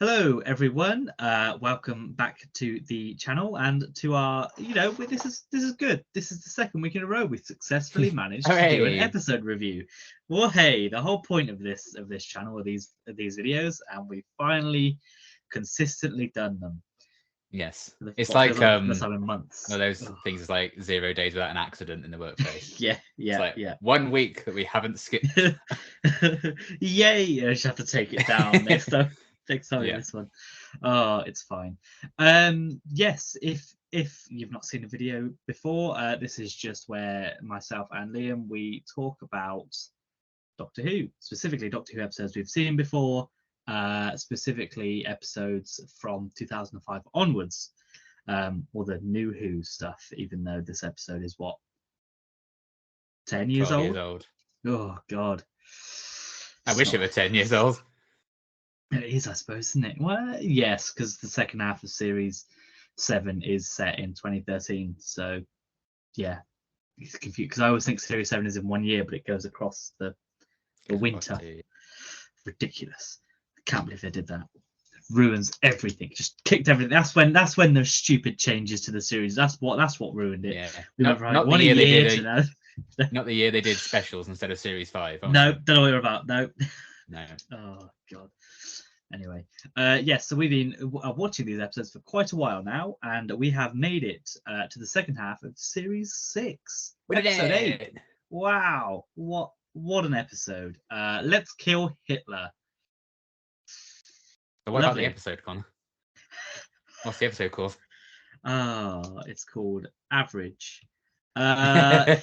Hello, everyone. Welcome back to the channel and to our. This is good. This is the second week in a row we've successfully managed to do an Hooray. episode review. Well, hey, the whole point of this channel are these videos, and we've finally consistently done them. Yes. For the, It's what like feels like the first time in months. one of those Ugh. things like 0 days without an accident in the workplace. Yeah, It's like yeah. 1 week that we haven't skipped. Yay! I just have to take it down next time. Next time Yeah. this one. Oh, it's fine. Yes, if you've not seen a video before, this is just where myself and Liam we talk about Doctor Who, specifically Doctor Who episodes we've seen before, specifically episodes from 2005 onwards, or the New Who stuff. Even though this episode is what 10 years 12 old. years old. Oh God. I wish it were 10 years old. It is, I suppose, isn't it? Well, yes, because the second half of series 7 is set in 2013. So, yeah, it's confused because I always think series 7 is in 1 year, but it goes across the winter. Ridiculous! I can't believe they did that. Ruins everything. Just kicked everything. That's when there's stupid changes to the series. That's what ruined it. Yeah. We went from one a year to now. Not the year they did specials instead of series 5. No, don't know what you're about. No. No. Oh God. Anyway, yes, so we've been watching these episodes for quite a while now, and we have made it to the second half of series 6, episode 8. Wow, what an episode! Let's kill Hitler. So what Lovely. about the episode, Connor? What's the episode called? It's called Average. Yeah.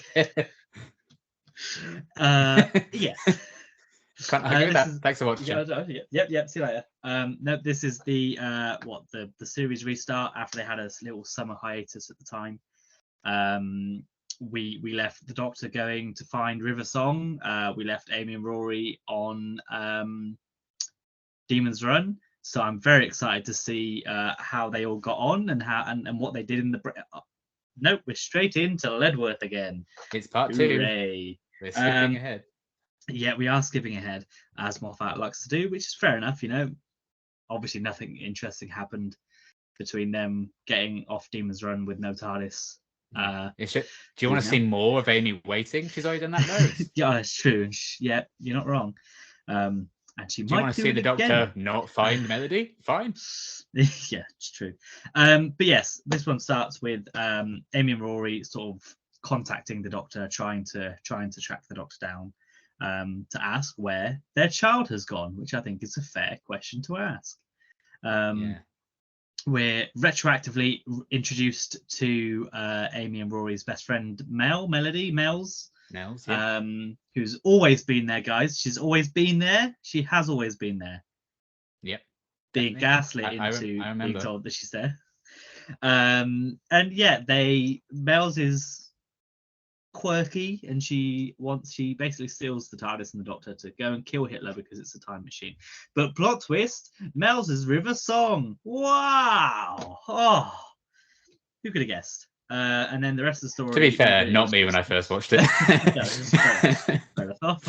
Can't argue with that. Thanks for watching. Yep. See you later. No, this is the the series restart after they had a little summer hiatus at the time. We left the Doctor going to find River Song. We left Amy and Rory on Demon's Run. So I'm very excited to see how they all got on and how and what they did in the. Nope, we're straight into Ledworth again. It's part 2. Hooray. We're skipping ahead. Yeah, we are skipping ahead, as Moffat likes to do, which is fair enough. Obviously nothing interesting happened between them getting off Demon's Run with no TARDIS. Do you want to see more of Amy waiting? She's already done that loads. Yeah, it's true. Yeah, you're not wrong. And she do you want to see the Doctor not find Melody? Fine. Yeah, it's true. But yes, this one starts with Amy and Rory sort of contacting the Doctor, trying to track the Doctor down. To ask where their child has gone, which I think is a fair question to ask. We're retroactively introduced to Amy and Rory's best friend, Mel's, yeah. Who's always been there, guys. She's always been there. She has always been there. Yep. Being gaslit into being told that she's there. And yeah, Mel's is quirky, and she basically steals the TARDIS and the Doctor to go and kill Hitler because it's a time machine. But plot twist, Mel's is River Song. Wow. Oh, who could have guessed? And then the rest of the story, to be fair, not me when I first watched it. Fair enough.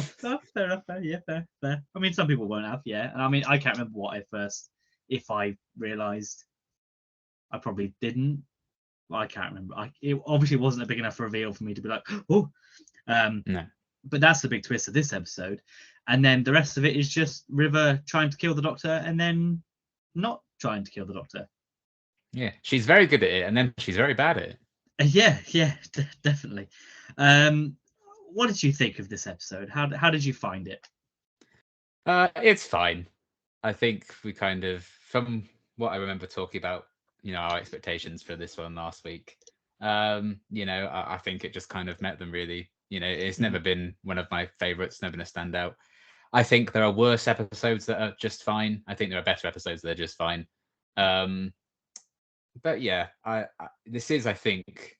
Fair enough. Yeah, fair. I mean, some people won't have. Yeah, and I mean, I can't remember if I realized. I probably didn't. I can't remember. It obviously wasn't a big enough reveal for me to be like, oh. No. But that's the big twist of this episode. And then the rest of it is just River trying to kill the Doctor and then not trying to kill the Doctor. Yeah, she's very good at it, and then she's very bad at it. Yeah, definitely. What did you think of this episode? How did you find it? It's fine. I think we kind of, from what I remember talking about, our expectations for this one last week, I think it just kind of met them really. It's never been one of my favorites, never been a standout. I think there are worse episodes that are just fine. I think there are better episodes that are just fine. But yeah, this is, I think,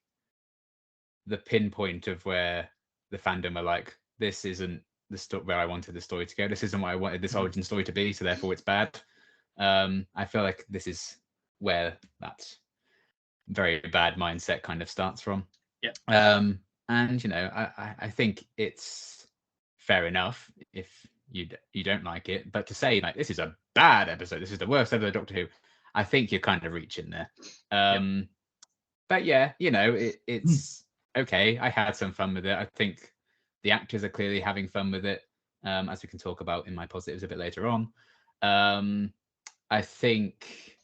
the pinpoint of where the fandom are like, this isn't the where I wanted the story to go. This isn't what I wanted this origin story to be, so therefore it's bad. I feel like this is where that very bad mindset kind of starts from. Yeah. And I think it's fair enough if you don't like it, but to say like this is a bad episode, this is the worst episode of Doctor Who, I think you're kind of reaching there. But yeah, it's okay. I had some fun with it. I think the actors are clearly having fun with it, as we can talk about in my positives a bit later on. I think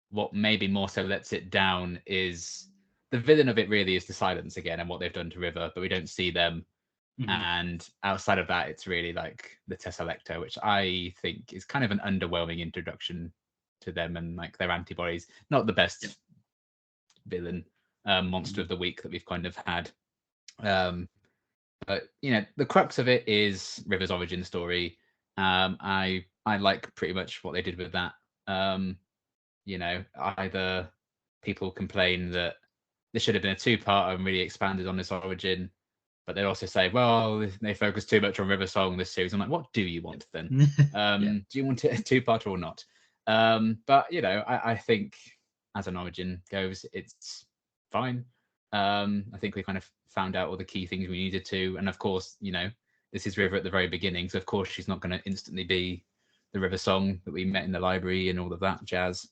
what maybe more so lets it down is the villain of it really is the Silence again and what they've done to River, but we don't see them. And outside of that, it's really like the Tesselector, which I think is kind of an underwhelming introduction to them and like their antibodies. Not the best villain monster of the week that we've kind of had. But the crux of it is River's origin story. I like pretty much what they did with that. Either people complain that this should have been a two-part and really expanded on this origin, but they also say, well, they focus too much on River Song this series. I'm like, what do you want then? Do you want it a two-part or not? But I think as an origin goes, it's fine. I think we kind of found out all the key things we needed to, and of course, this is River at the very beginning, so of course she's not going to instantly be the River Song that we met in the library and all of that jazz.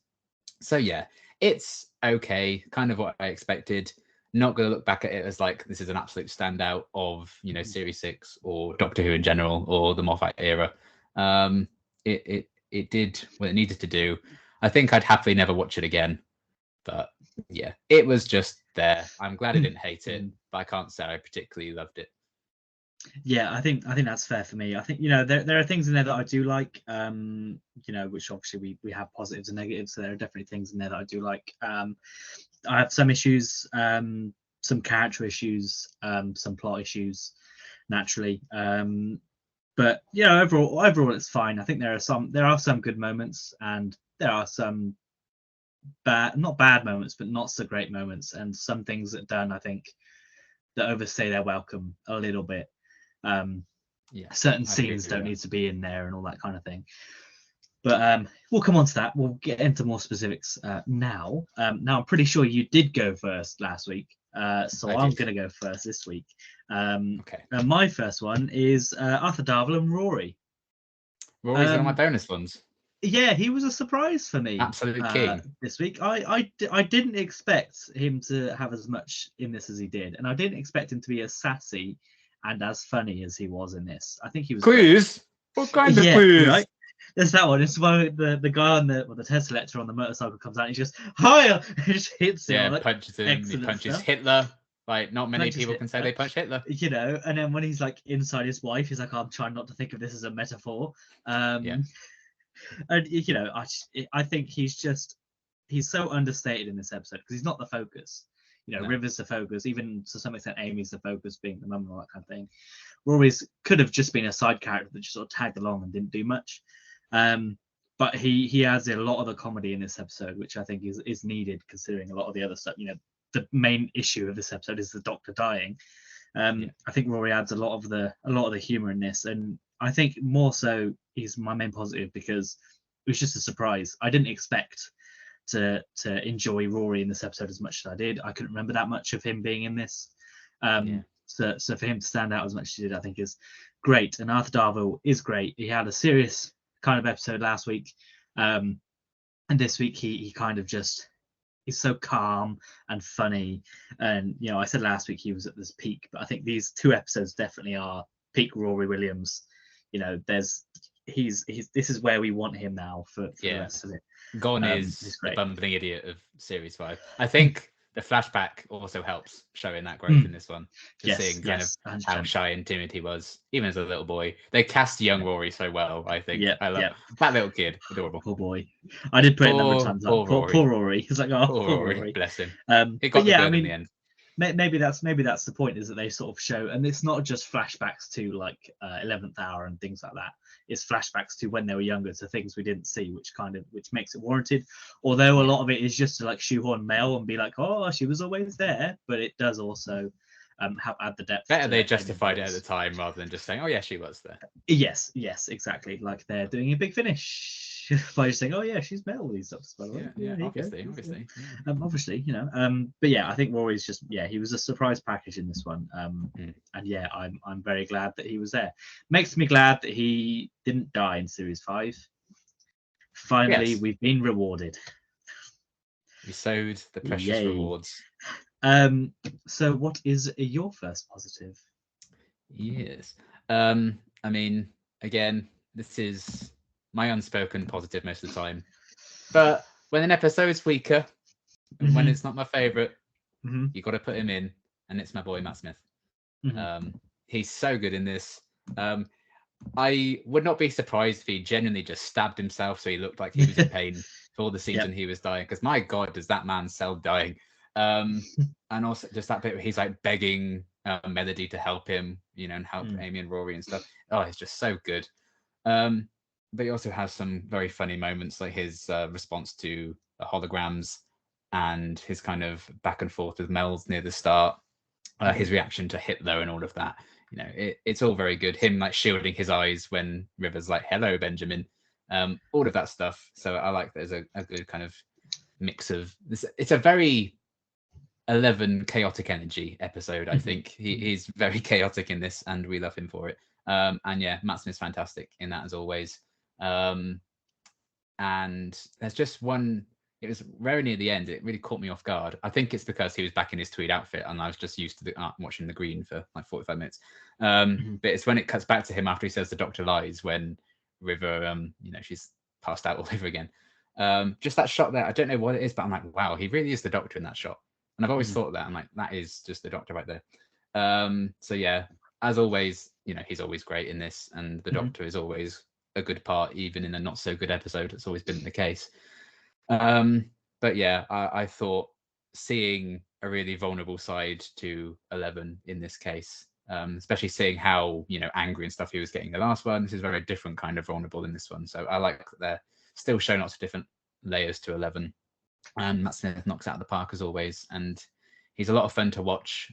So yeah, it's okay, kind of what I expected. Not going to look back at it as like this is an absolute standout of Series 6 or Doctor Who in general or the Moffat era. It did what it needed to do. I think I'd happily never watch it again, but yeah, it was just there. I'm glad I didn't hate it, but I can't say I particularly loved it. Yeah, I think that's fair for me. I think there are things in there that I do like, which obviously we have positives and negatives. So there are definitely things in there that I do like. I have some issues, some character issues, some plot issues, naturally. But overall it's fine. I think there are some good moments, and there are some not bad moments, but not so great moments, and some things that done, I think, that overstay their welcome a little bit. Certain scenes don't need to be in there and all that kind of thing. But we'll come on to that. We'll get into more specifics now. Now, I'm pretty sure you did go first last week, so I'm going to go first this week. Okay. My first one is Arthur Darvill and Rory. Rory's one of my bonus ones. Yeah, he was a surprise for me. Absolute king this week. I didn't expect him to have as much in this as he did, and I didn't expect him to be as sassy and as funny as he was in this. I think he was. Quiz? What kind of quiz? Right? There's that one. It's one the guy on the Tesselector on the motorcycle comes out and he just hi, he just hits him. Yeah, punches him. He punches Hitler. Like not many people can say they punch Hitler. And then when he's like inside his wife, he's like, I'm trying not to think of this as a metaphor. And I think he's so understated in this episode because he's not the focus. River's the focus, even to some extent Amy's the focus, being the mum and all that kind of thing. Rory's could have just been a side character that just sort of tagged along and didn't do much. But he adds a lot of the comedy in this episode, which I think is needed considering a lot of the other stuff. The main issue of this episode is the Doctor dying. I think Rory adds a lot of the humor in this, and I think more so he's my main positive because it was just a surprise. I didn't expect to enjoy Rory in this episode as much as I did. I couldn't remember that much of him being in this. So for him to stand out as much as he did, I think is great. And Arthur Darvill is great. He had a serious kind of episode last week, and this week he kind of just he's so calm and funny. And I said last week he was at this peak, but I think these two episodes definitely are peak Rory Williams. This is where we want him now for the rest of it. Gon is the bumbling idiot of Series 5. I think the flashback also helps showing that growth in this one. Seeing kind of 100%. How shy and timid he was, even as a little boy. They cast young Rory so well, I think. I love that little kid. Adorable. Poor boy. I did put it a number of times. Poor Rory. He's like, poor Rory. Bless him. It got the in the end. Maybe that's the point, is that they sort of show, and it's not just flashbacks to like 11th Hour and things like that. It's flashbacks to when they were younger, to things we didn't see, which makes it warranted. Although a lot of it is just to like shoehorn Mel and be like, oh, she was always there, but it does also add the depth. Better they justified it at the time rather than just saying, oh yeah, she was there. Yes, exactly. Like they're doing a Big Finish. by just saying, "Oh yeah, she's met all these stuff." By the way, Yeah, here you go. obviously. Obviously, you know. But yeah, I think Rory's just he was a surprise package in this one. Mm. And yeah, I'm very glad that he was there. Makes me glad that he didn't die in series 5. Finally, Yes. we've been rewarded. We sowed the precious Yay. rewards. So what is your first positive? Yes. I mean, again, this is my unspoken positive most of the time. But when an episode's weaker, and when Mhm. it's not my favorite, Mhm. you got to put him in, and it's my boy Matt Smith. Mhm. He's so good in this. I would not be surprised if he genuinely just stabbed himself so he looked like he was in pain for all the scenes Yep. when he was dying. Because my God, does that man sell dying? And also just that bit where he's like begging Melody to help him, you know, and help Amy and Rory and stuff. Oh, it's just so good. But he also has some very funny moments, like his response to the holograms and his kind of back and forth with Mel's near the start. His reaction to Hitler and all of that. You know, it's all very good. Him like shielding his eyes when River's like, "Hello, Benjamin," all of that stuff. So I like there's a good kind of mix of this. It's a very 11 chaotic energy episode. I think he's very chaotic in this, and we love him for it. And yeah, Matt Smith's fantastic in that as always. And there's just one. It was very near the end. It really caught me off guard. I think it's because he was back in his tweed outfit, and I was just used to watching the green for like 45 minutes. But it's when it cuts back to him after he says the doctor lies, when River, you know, she's passed out all over again. Just that shot there. I don't know what it is, but I'm like, wow, he really is the doctor in that shot. And I've always thought that. I'm like, that is just the doctor right there. So yeah, as always, you know, he's always great in this, and the doctor is always a good part, even in a not so good episode. It's always been the case. But yeah, I thought seeing a really vulnerable side to 11 in this case, especially seeing how, you know, angry and stuff he was getting the last one. This is a very different kind of vulnerable in this one. So I like that they're still showing lots of different layers to 11. And Matt Smith knocks out of the park as always. And he's a lot of fun to watch,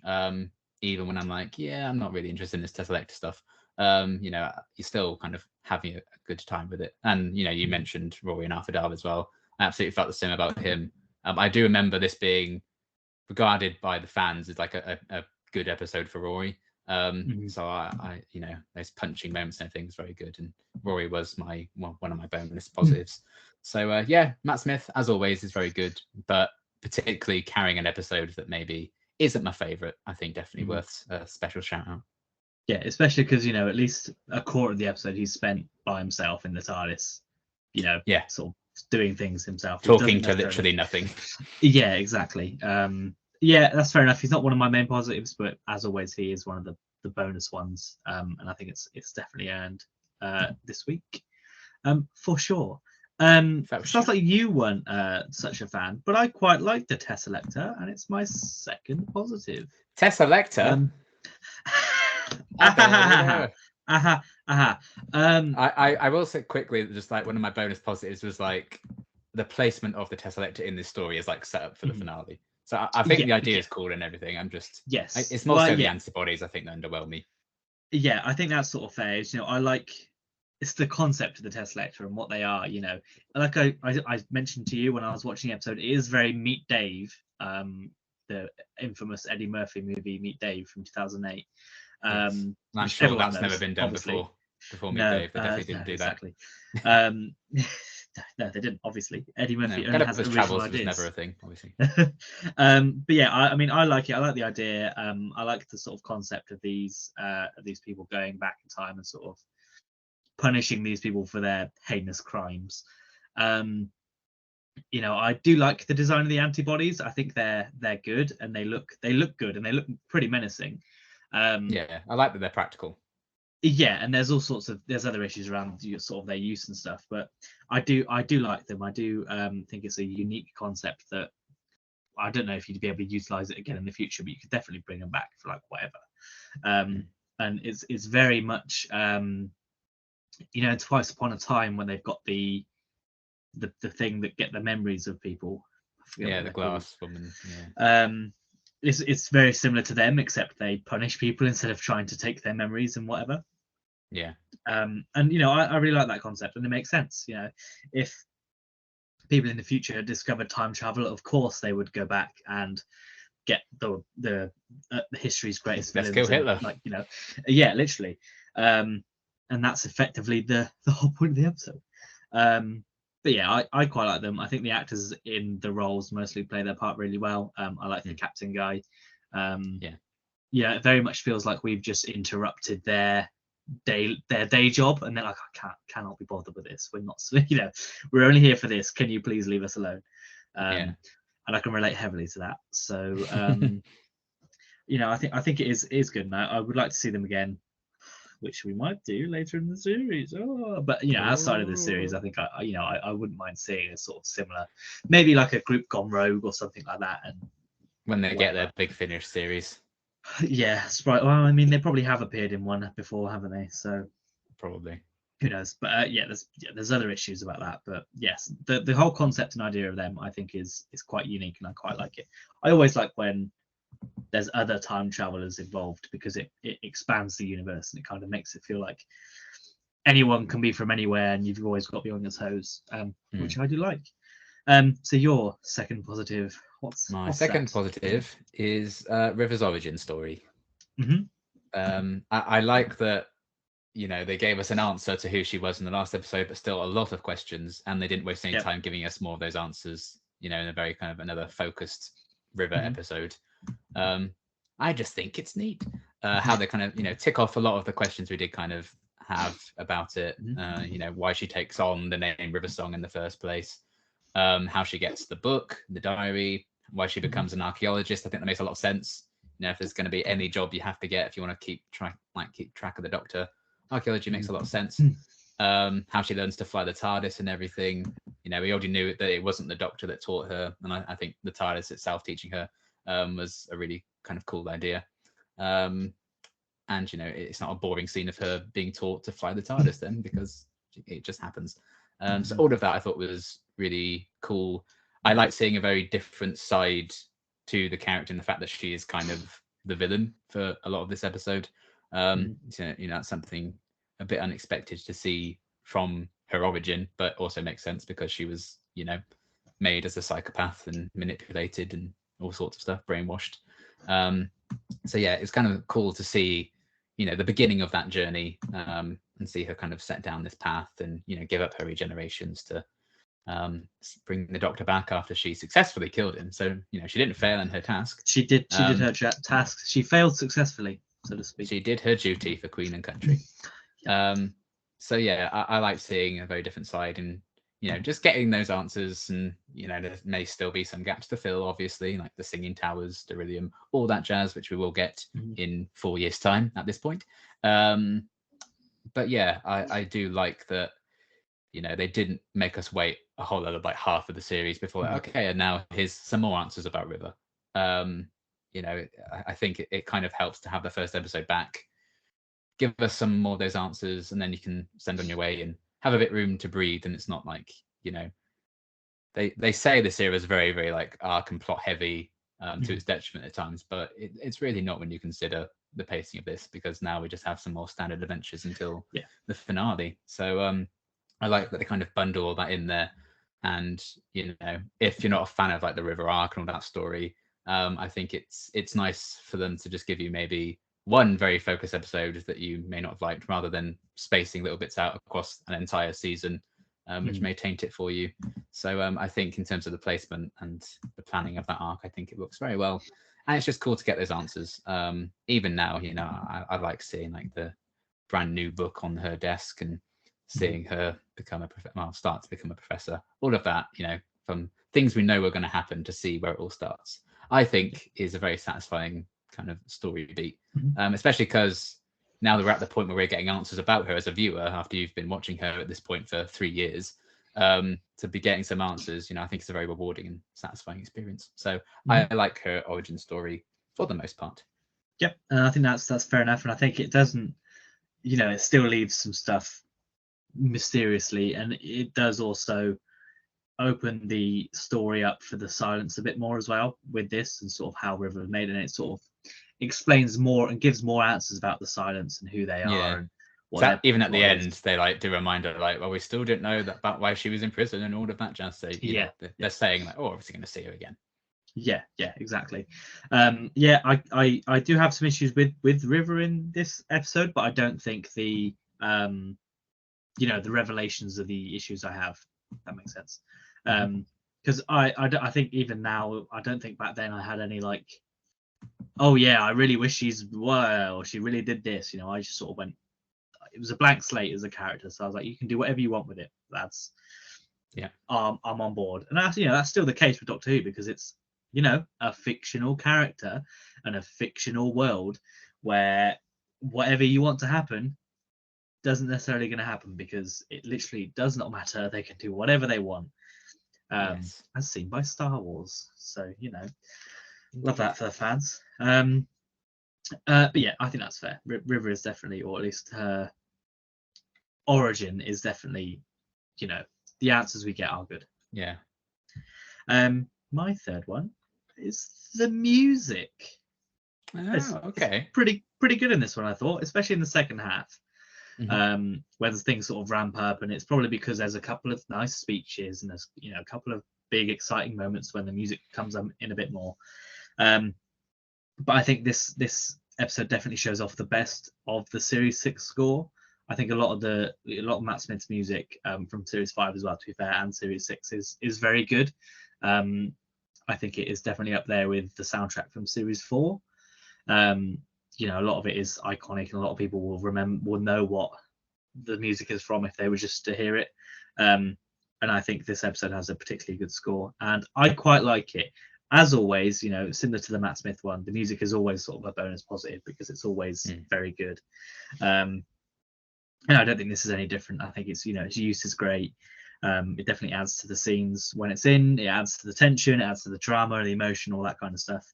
even when I'm like, yeah, I'm not really interested in this Tessellect stuff. You know, you're still kind of having a good time with it. And, you know, you mentioned Rory and Arthur as well. I absolutely felt the same about him. I do remember this being regarded by the fans as like a good episode for Rory. So I, you know, those punching moments and everything is very good. And Rory was one of my bonus positives. So yeah, Matt Smith, as always, is very good, but particularly carrying an episode that maybe isn't my favorite, I think definitely worth a special shout out. Yeah, especially because, you know, at least a quarter of the episode he's spent by himself in the TARDIS, you know, yeah, sort of doing things himself. Talking to literally nothing. Yeah, exactly. Yeah, that's fair enough. He's not one of my main positives, but as always, he is one of the bonus ones. And I think it's definitely earned this week. For sure. Sounds like you weren't such a fan, but I quite like the Tesselector, and it's my second positive. Tesselector? I will say quickly, just like one of my bonus positives was like the placement of the Tesselector in this story is like set up for the finale. So I think the idea is cool and everything. I'm just it's more so the antibodies I think that underwhelm me. Yeah, I think that's sort of fair. You know, I like it's the concept of the Tesselector and what they are. You know, like I mentioned to you when I was watching the episode, it is very Meet Dave, the infamous Eddie Murphy movie Meet Dave from 2008. I'm sure that's never been done before Meet Dave. They definitely didn't do exactly. that. No, they didn't. Obviously, Eddie Murphy only has original travels ideas. Was never a thing, obviously. But yeah, I mean, I like it. I like the idea. I like the sort of concept of these people going back in time and sort of punishing these people for their heinous crimes. You know, I do like the design of the antibodies. I think they're good and they look good and they look pretty menacing. Yeah, I like that they're practical. Yeah, and there's all sorts of other issues around sort of their use and stuff, but I do like them. I do think it's a unique concept that I don't know if you'd be able to utilize it again in the future, but you could definitely bring them back for like whatever. And it's very much you know, Twice Upon a Time when they've got the thing that get the memories of people. Yeah, the glass woman. Yeah. It's very similar to them, except they punish people instead of trying to take their memories and whatever. Yeah. And I really like that concept, and it makes sense. If people in the future discovered time travel, of course they would go back and get the history's greatest Let's villains, kill and Hitler. yeah, literally. And that's effectively the whole point of the episode. But yeah, I quite like them. I think the actors in the roles mostly play their part really well. I like the captain guy. Yeah, it very much feels like we've just interrupted their day job, and they're like, cannot be bothered with this. We're not, we're only here for this. Can you please leave us alone? And I can relate heavily to that. So I think it is good, and I would like to see them again, which we might do later in the series. But outside of the series, I think I wouldn't mind seeing a sort of similar, maybe like a group gone rogue or something like that. And when they get their big finish series. Yeah, right. Well, I mean, they probably have appeared in one before, haven't they? So probably. Who knows? But there's other issues about that. But yes, the whole concept and idea of them, I think, is quite unique, and I quite like it. I always like when there's other time travelers involved, because it expands the universe, and it kind of makes it feel like anyone can be from anywhere, and you've always got to be on your toes, which I do like. So your second positive, what's second that? positive is River's origin story. Mm-hmm. I like that, they gave us an answer to who she was in the last episode, but still a lot of questions, and they didn't waste any time giving us more of those answers, in a very kind of another focused River episode. I just think it's neat how they kind of, tick off a lot of the questions we did kind of have about it. Why she takes on the name River Song in the first place, how she gets the book, the diary, why she becomes an archaeologist. I think that makes a lot of sense. If there's going to be any job you have to get if you want to keep track of the Doctor, archaeology makes a lot of sense. How she learns to fly the TARDIS and everything. We already knew that it wasn't the Doctor that taught her, and I think the TARDIS itself teaching her was a really kind of cool idea. And it's not a boring scene of her being taught to fly the TARDIS then, because it just happens. So all of that I thought was really cool. I like seeing a very different side to the character, and the fact that she is kind of the villain for a lot of this episode. That's something a bit unexpected to see from her origin, but also makes sense because she was, made as a psychopath and manipulated and all sorts of stuff, brainwashed. So yeah, it's kind of cool to see, the beginning of that journey, and see her kind of set down this path and, give up her regenerations to bring the Doctor back after she successfully killed him. So, she didn't fail in her task. She did her task. She failed successfully, so to speak. She did her duty for Queen and country. So yeah, I like seeing a very different side, and just getting those answers. And there may still be some gaps to fill, obviously, like the Singing Towers, Darillium, all that jazz, which we will get in 4 years' time at this point. But yeah, I do like that. They didn't make us wait a whole other half of the series before okay, and now here's some more answers about River. I think it kind of helps to have the first episode back, give us some more of those answers, and then you can send on your way and have a bit room to breathe. And it's not like, they say this era is very, very arc and plot heavy, to its detriment at times, but it's really not when you consider the pacing of this, because now we just have some more standard adventures until the finale. So I like that they kind of bundle all that in there. And if you're not a fan of the River arc and all that story, I think it's nice for them to just give you maybe one very focused episode that you may not have liked, rather than spacing little bits out across an entire season, which may taint it for you. So I think in terms of the placement and the planning of that arc, I think it works very well. And it's just cool to get those answers. Even now, I like seeing the brand new book on her desk and seeing her start to become a professor. All of that, from things we know are going to happen, to see where it all starts, I think is a very satisfying kind of story beat. Especially because now that we're at the point where we're getting answers about her as a viewer, after you've been watching her at this point for 3 years, to be getting some answers, I think it's a very rewarding and satisfying experience. So I like her origin story for the most part. Yep, and I think that's fair enough. And I think it doesn't, it still leaves some stuff mysteriously, and it does also open the story up for the silence a bit more as well with this, and sort of how River was made, and it sort of explains more and gives more answers about the silence and who they are, and Even at the plot is. end, they like do remind her, like, well, we still don't know that about why she was in prison and all of that jazz. So they're saying like, oh, obviously going to see her again. Yeah, exactly. I do have some issues with River in this episode, but I don't think the the revelations are the issues I have. If that makes sense. Because I think even now, I don't think back then I had any like, oh yeah, I really wish she really did this. I just sort of went, it was a blank slate as a character, so I was like, you can do whatever you want with it. That's I'm on board, and that's still the case with Doctor Who, because it's a fictional character and a fictional world where whatever you want to happen doesn't necessarily going to happen, because it literally does not matter. They can do whatever they want, as seen by Star Wars. So love that for the fans. But yeah, I think that's fair. River is definitely, or at least her origin is definitely, the answers we get are good. Yeah. My third one is the music. It's pretty good in this one, I thought, especially in the second half. When things sort of ramp up, and it's probably because there's a couple of nice speeches and there's a couple of big exciting moments when the music comes in a bit more. But I think this episode definitely shows off the best of the Series 6 score. I think a lot of Matt Smith's music from Series 5 as well, to be fair, and Series 6 is very good. I think it is definitely up there with the soundtrack from Series 4. A lot of it is iconic, and a lot of people will know what the music is from if they were just to hear it. And I think this episode has a particularly good score, and I quite like it. As always, similar to the Matt Smith one, the music is always sort of a bonus positive because it's always very good. And I don't think this is any different. I think its use is great. It definitely adds to the scenes when it's in. It adds to the tension. It adds to the drama, the emotion, all that kind of stuff.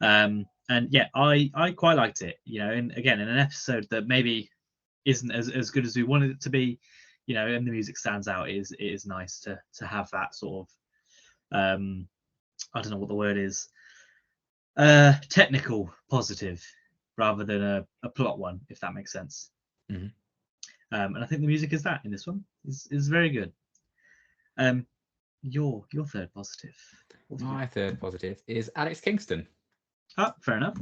And yeah, I quite liked it. And again, in an episode that maybe isn't as good as we wanted it to be, and the music stands out. It is nice to have that sort of I don't know what the word is, technical positive rather than a plot one, if that makes sense. And I think the music is that in this one is very good. Your third positive. My third positive is Alex Kingston. Fair enough.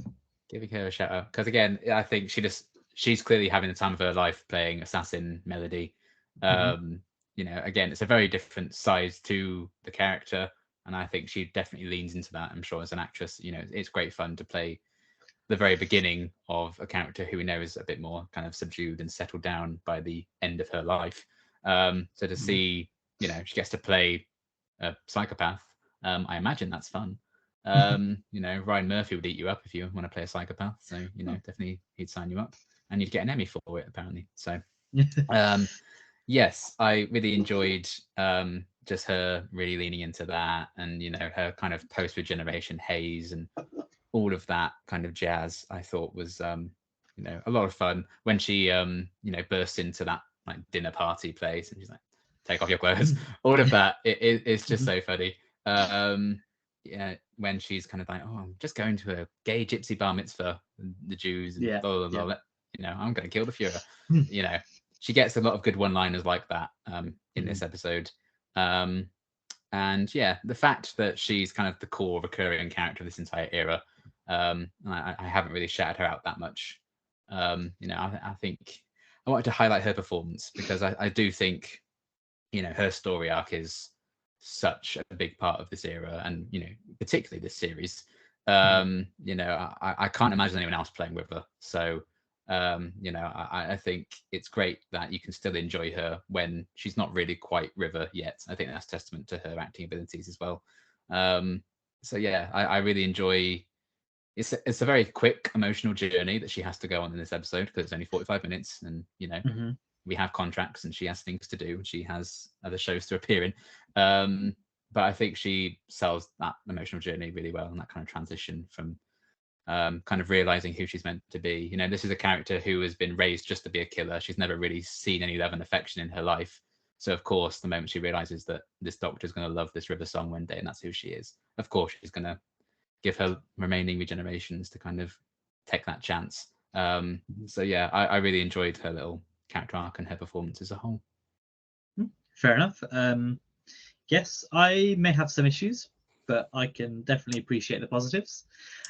Giving her a shout out, because again, I think she's clearly having the time of her life playing Assassin Melody. Again, it's a very different side to the character, and I think she definitely leans into that. I'm sure as an actress, it's great fun to play the very beginning of a character who we know is a bit more kind of subdued and settled down by the end of her life. So to see, she gets to play a psychopath, I imagine that's fun. Ryan Murphy would eat you up if you want to play a psychopath. So, definitely he'd sign you up, and you'd get an Emmy for it, apparently. So, yes, I really enjoyed just her really leaning into that, and, her kind of post-regeneration haze and all of that kind of jazz. I thought was, a lot of fun when she, burst into that like dinner party place and she's like, take off your clothes, all of that. It's just so funny. When she's kind of like, oh, I'm just going to a gay gypsy bar mitzvah, the Jews, and blah, blah, blah. I'm going to kill the Fuhrer. She gets a lot of good one-liners like that in this episode. And yeah, the fact that she's kind of the core recurring character of this entire era, I haven't really shouted her out that much. I think I wanted to highlight her performance because I do think, her story arc is such a big part of this era, and particularly this series. I can't imagine anyone else playing with her. So I think it's great that you can still enjoy her when she's not really quite River yet. I think that's testament to her acting abilities as well. So yeah, I really enjoy. It's a very quick emotional journey that she has to go on in this episode because it's only 45 minutes, and we have contracts and she has things to do and she has other shows to appear in. But I think she sells that emotional journey really well, and that kind of transition from kind of realizing who she's meant to be. This is a character who has been raised just to be a killer. She's never really seen any love and affection in her life. So of course, the moment she realizes that this doctor is going to love this River song one day and that's who she is, of course she's going to give her remaining regenerations to kind of take that chance. So yeah, I really enjoyed her little character arc and her performance as a whole. Fair enough. Yes, I may have some issues, but I can definitely appreciate the positives.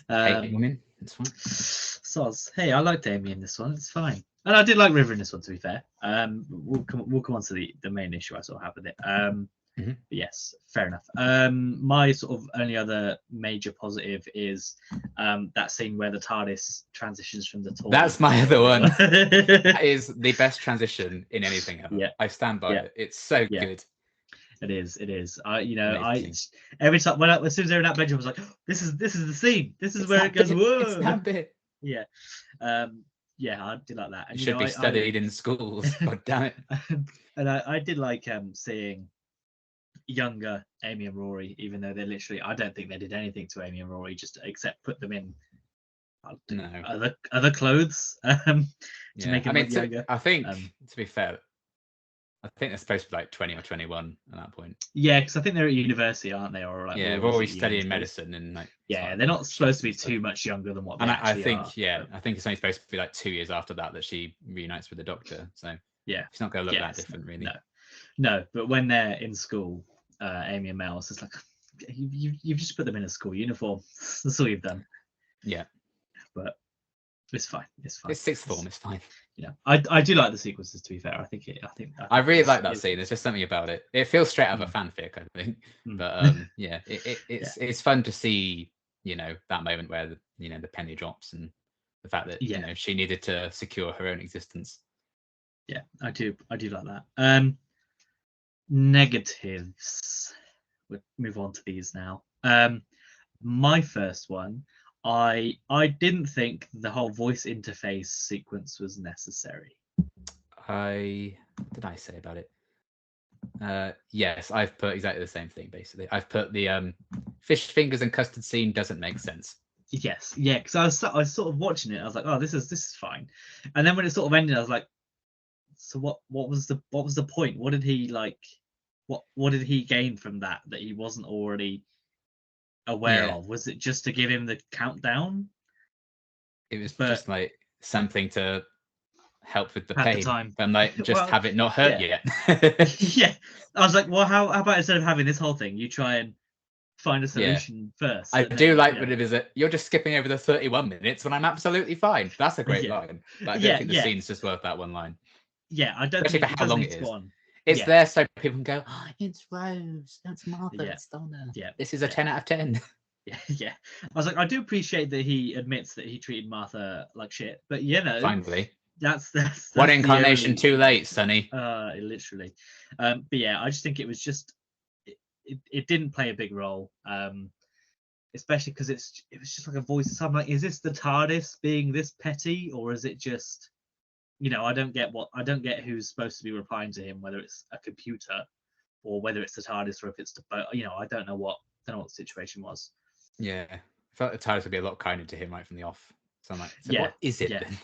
Hate women, it's fine. Soz. Hey, I liked Amy in this one. It's fine, and I did like River in this one. To be fair, we'll come on to the main issue I sort of have with it. But yes, fair enough. My sort of only other major positive is that scene where the TARDIS transitions from the toilet. That's my other one. That is the best transition in anything ever. Yeah. I stand by it. It's so good. It is. Every time as soon as they're in that bedroom, I was like, this is the scene. This is where it goes. Whoa. It's that bit. Yeah. I did like that. And it should be studied in schools. God damn it. And I did like seeing younger Amy and Rory, even though they literally, I don't think they did anything to Amy and Rory, just except put them in other clothes to make them look younger. I think, to be fair, I think they're supposed to be like 20 or 21 at that point. Yeah, because I think they're at university, aren't they? Or like Rory's studying medicine and like. Yeah, they're not supposed to be too much younger than what they actually are. I think it's only supposed to be like 2 years after that she reunites with the Doctor. So yeah, she's not going to look that different, really. No, but when they're in school, Amy and Mel, it's just like you've just put them in a school uniform. That's all you've done. Yeah, but it's fine. It's sixth form. It's fine. I do like the sequences. To be fair, I think I really like that scene. There's just something about it. It feels straight out of a fanfic, I think. But it's fun to see. That moment where the penny drops and the fact that she needed to secure her own existence. Yeah, I do like that. Negatives. We'll move on to these now. My first one, I didn't think the whole voice interface sequence was necessary. What did I say about it? Yes, I've put exactly the same thing. Basically, I've put the fish fingers and custard scene doesn't make sense. Yes, yeah, because I was sort of watching it. I was like, oh, this is fine. And then when it sort of ended, I was like, so what was the point? What did he like? What did he gain from that he wasn't already aware of? Was it just to give him the countdown? It was just like something to help with the at pain the time. And like just have it not hurt yet. Yeah, I was like, well, how about instead of having this whole thing, you try and find a solution first. I do like when it is you're just skipping over the 31 minutes when I'm absolutely fine. That's a great line. But I don't think the scene's just worth that one line. Yeah, I don't Especially think for how long it is. It's Yeah. there so people can go, oh, it's Rose, that's Martha, Yeah. it's Donna. Yeah. This is a 10 out of 10. Yeah. I was like, I do appreciate that he admits that he treated Martha like shit, but Finally. that's one incarnation too late, Sonny. Literally. But yeah, I just think it was just it didn't play a big role. Especially because it was just like a voice. So I'm like, is this the TARDIS being this petty, or is it just, I don't get who's supposed to be replying to him, whether it's a computer or whether it's the TARDIS or if it's I don't know what the situation was. Yeah, I felt the TARDIS would be a lot kinder to him right from the off. So I'm like, what is it then?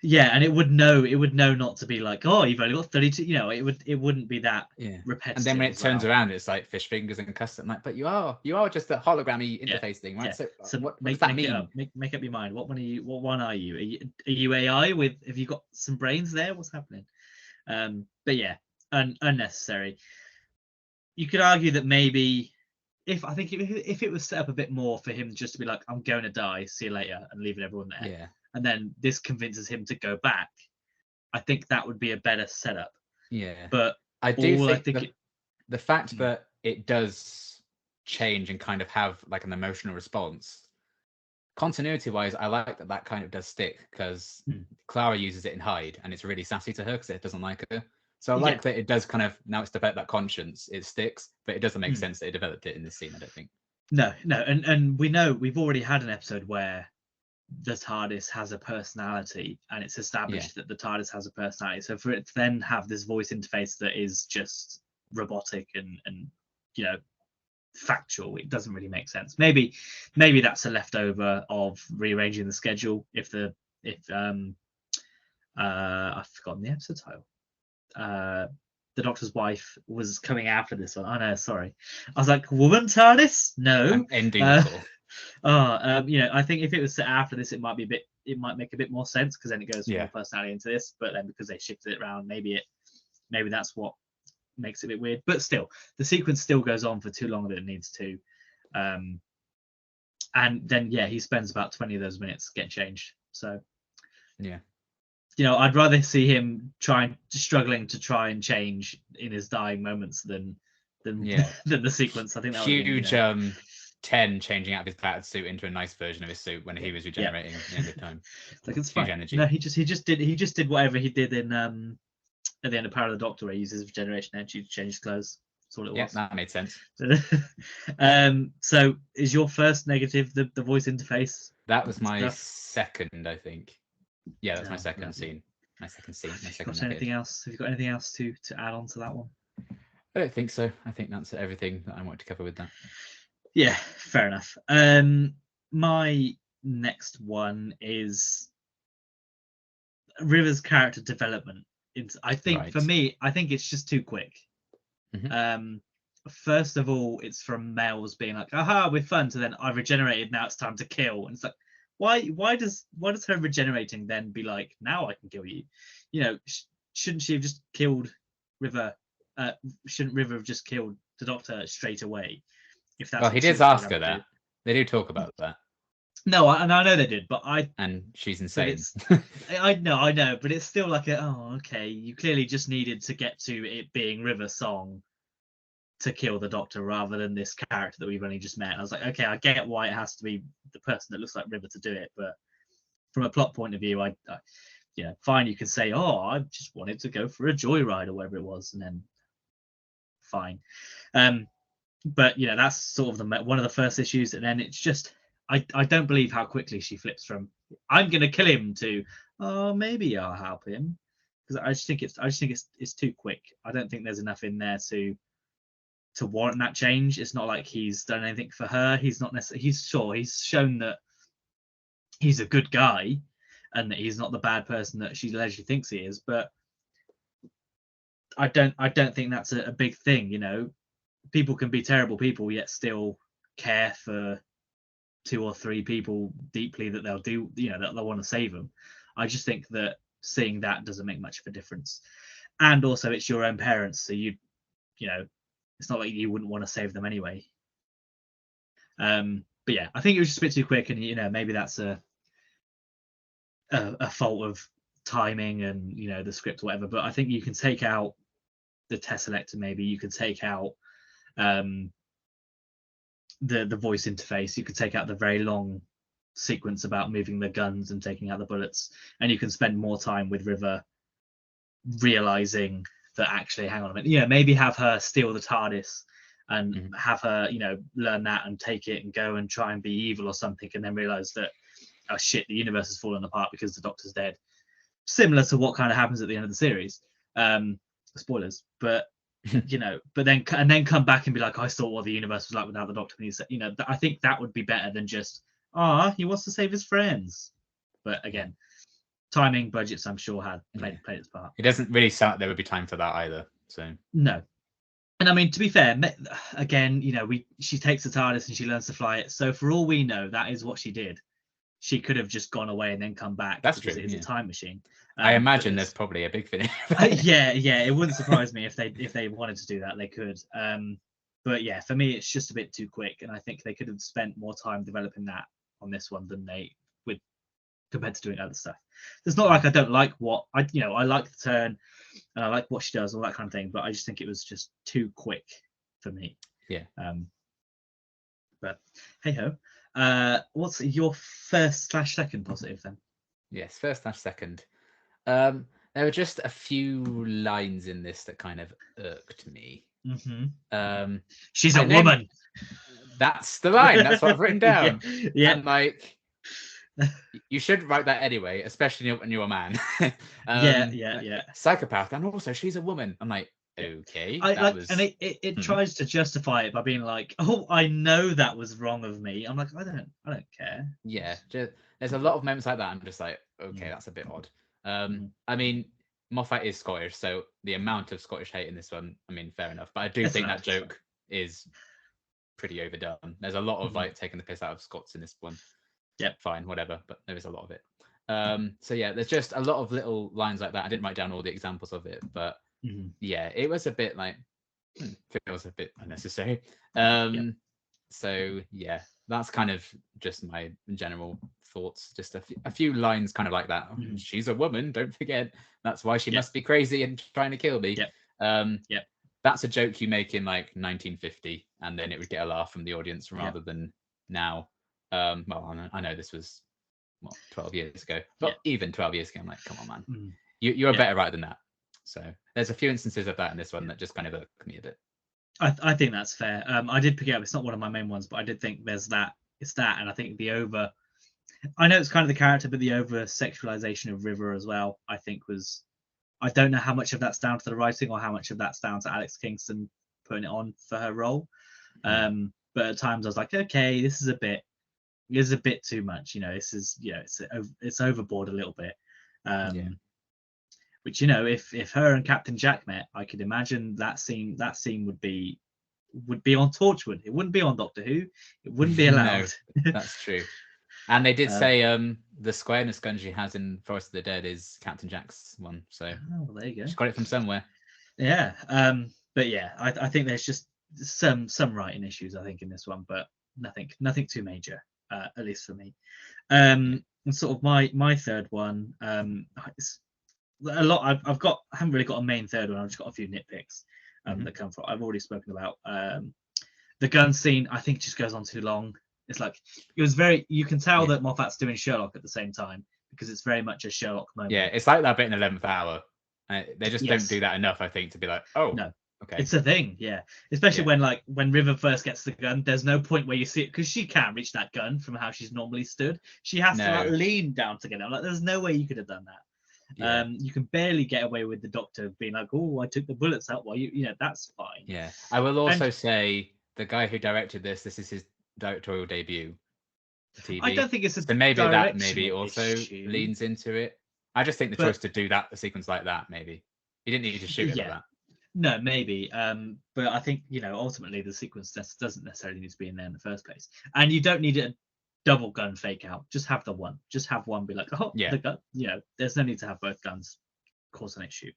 Yeah, and it would know not to be like, oh, you've only got 32. It wouldn't be that repetitive. And then when it turns around, it's like fish fingers and custard. I'm like, but you are just a hologrammy interface thing, right? Yeah. So what does that mean? Make up your mind. What one are you? What one are you? Are you AI with? Have you got some brains there? What's happening? But yeah, unnecessary. You could argue that maybe if it was set up a bit more for him just to be like, I'm going to die, see you later, and leaving everyone there. Yeah. And then this convinces him to go back, I think that would be a better setup. Yeah. But I think the fact that it does change and kind of have like an emotional response, continuity wise, I like that kind of does stick, because Clara uses it in Hyde and it's really sassy to her because it doesn't like her. So I like that it does kind of, now it's developed that conscience, it sticks, but it doesn't make sense that it developed it in this scene, I don't think. No. And we know we've already had an episode where the TARDIS has a personality, and it's established that the TARDIS has a personality. So for it to then have this voice interface that is just robotic and factual, it doesn't really make sense. Maybe that's a leftover of rearranging the schedule. I've forgotten the episode title. The Doctor's wife was coming after this one. Oh no, sorry. I was like, woman TARDIS? No. I'm ending the call. I think if it was set after this, it might be a bit it might make a bit more sense because then it goes from Yeah. your personality into this. But then because they shifted it around, maybe that's what makes it a bit weird. But still, the sequence still goes on for too long than it needs to. And then he spends about 20 of those minutes getting changed. So yeah, I'd rather see him struggling to try and change in his dying moments than than the sequence. I think that huge 10 changing out of his battered suit into a nice version of his suit when he was regenerating in good time. Like it's Huge fine. energy. No, he just did whatever he did in at the end of Power of the Doctor, where he uses regeneration energy to change his clothes. That's all it was. Yeah, that made sense. So is your first negative the voice interface? That was my second, I think. Yeah, that's my second no. scene. My second scene. My second Got anything else? Have you got anything else to add on to that one? I don't think so. I think that's everything that I want to cover with that. Yeah, fair enough. My next one is River's character development. I think for me, I think it's just too quick. First of all, it's from Mel's being like, "Aha, we're fun," to then I've regenerated. Now it's time to kill, and it's like, why does her regenerating then be like, now I can kill you? Shouldn't she have just killed River? Shouldn't River have just killed the Doctor straight away? If that's he did ask her that. They do talk about that. No, and I know they did, but and she's insane. I know, but it's still like okay. You clearly just needed to get to it being River Song to kill the Doctor rather than this character that we've only just met. And I was like, okay, I get why it has to be the person that looks like River to do it, but from a plot point of view, I fine. You can say, I just wanted to go for a joyride or whatever it was, and then fine. But that's sort of one of the first issues, and then it's just I don't believe how quickly she flips from I'm gonna kill him to maybe I'll help him, because I just think it's too quick. I don't think there's enough in there to warrant that change. It's not like he's done anything for her. He's not necessarily. He's shown that he's a good guy, and that he's not the bad person that she allegedly thinks he is. But I don't think that's a big thing. People can be terrible people yet still care for 2 or 3 people deeply that they'll do. That they'll want to save them. I just think that seeing that doesn't make much of a difference. And also, it's your own parents, so it's not like you wouldn't want to save them anyway. But yeah, I think it was just a bit too quick, and maybe that's a fault of timing and the script or whatever. But I think you can take out the Tesseract, and maybe you could take out the voice interface. You could take out the very long sequence about moving the guns and taking out the bullets, and you can spend more time with River realizing that actually, hang on a minute, maybe have her steal the TARDIS and have her, learn that and take it and go and try and be evil or something, and then realize that, oh shit, the universe has fallen apart because the Doctor's dead. Similar to what kind of happens at the end of the series. Spoilers, but but then come back and be like, I saw what the universe was like without the Doctor. And I think that would be better than just, he wants to save his friends. But again, timing, budgets, I'm sure had played its part. It doesn't really sound like there would be time for that either. So no. And I mean, to be fair, again, she takes the TARDIS and she learns to fly it. So for all we know, that is what she did. She could have just gone away and then come back. That's true. It is a time machine. I imagine there's probably a big finish. Yeah. It wouldn't surprise me if they wanted to do that. They could. But yeah, for me, it's just a bit too quick, and I think they could have spent more time developing that on this one than they would compared to doing other stuff. It's not like I don't like what I like the turn, and I like what she does, all that kind of thing. But I just think it was just too quick for me. Yeah. But hey ho. What's your first/second positive then? Yes, first/second. There were just a few lines in this that kind of irked me. She's a woman. That's the line. That's what I've written down. Yeah. And like, you should write that anyway, especially when you're a man. Yeah. Psychopath, and also she's a woman. I'm like, okay. And it tries to justify it by being like, I know that was wrong of me. I'm like, I don't care. Yeah, there's a lot of moments like that. I'm just like, okay, that's a bit odd. I mean, Moffat is Scottish, so the amount of Scottish hate in this one, I mean, fair enough. But I do think that joke is pretty overdone. There's a lot of like taking the piss out of Scots in this one. Yeah, fine, whatever. But there is a lot of it. So yeah, there's just a lot of little lines like that. I didn't write down all the examples of it, but yeah, it was a bit like feels a bit unnecessary. So yeah, that's kind of just my general thoughts. Just a few lines kind of like that. She's a woman, don't forget. That's why she must be crazy and trying to kill me. That's a joke you make in like 1950, and then it would get a laugh from the audience rather than now. Well, I know this was 12 years ago, but even 12 years ago, I'm like, come on, man, you're a better writer than that. So there's a few instances of that in this one that just kind of irked me a bit. I think that's fair. I did pick it up. It's not one of my main ones, but I did think there's that. It's that, and I think I know it's kind of the character, but the over sexualization of River as well, I think was. I don't know how much of that's down to the writing or how much of that's down to Alex Kingston putting it on for her role. But at times I was like, okay, this is a bit too much. This is it's overboard a little bit. Which if her and Captain Jack met, I could imagine that scene would be on Torchwood. It wouldn't be on Doctor Who. It wouldn't be allowed. No, that's true. And they did say the squareness gun she has in Forest of the Dead is Captain Jack's one. So there you go. She got it from somewhere. Yeah. But yeah, I think there's just some writing issues, I think, in this one, but nothing too major, at least for me. And sort of my third one, it's a lot. I haven't really got a main third one. I've just got a few nitpicks that come from. I've already spoken about the gun scene. I think it just goes on too long. It's like it was very. You can tell that Moffat's doing Sherlock at the same time because it's very much a Sherlock moment. Yeah, it's like that bit in 11th Hour. They just don't do that enough, I think, to be like, oh, no, okay. It's a thing, yeah. Especially when River first gets the gun, there's no point where you see it because she can't reach that gun from how she's normally stood. She has to like lean down to get it. Like, there's no way you could have done that. Yeah. You can barely get away with the Doctor being like, "Oh, I took the bullets out." Well, that's fine. Yeah, I will also say the guy who directed this is his directorial debut. TV. I don't think it's so maybe that also leans into it. I just think the choice to do that, a sequence like that, maybe he didn't need to shoot it like that. No, maybe. But I think ultimately the sequence doesn't necessarily need to be in there in the first place, and you don't need a double gun fake out. Just have the one. Just have one be like, oh, the gun. There's no need to have both guns cause an issue.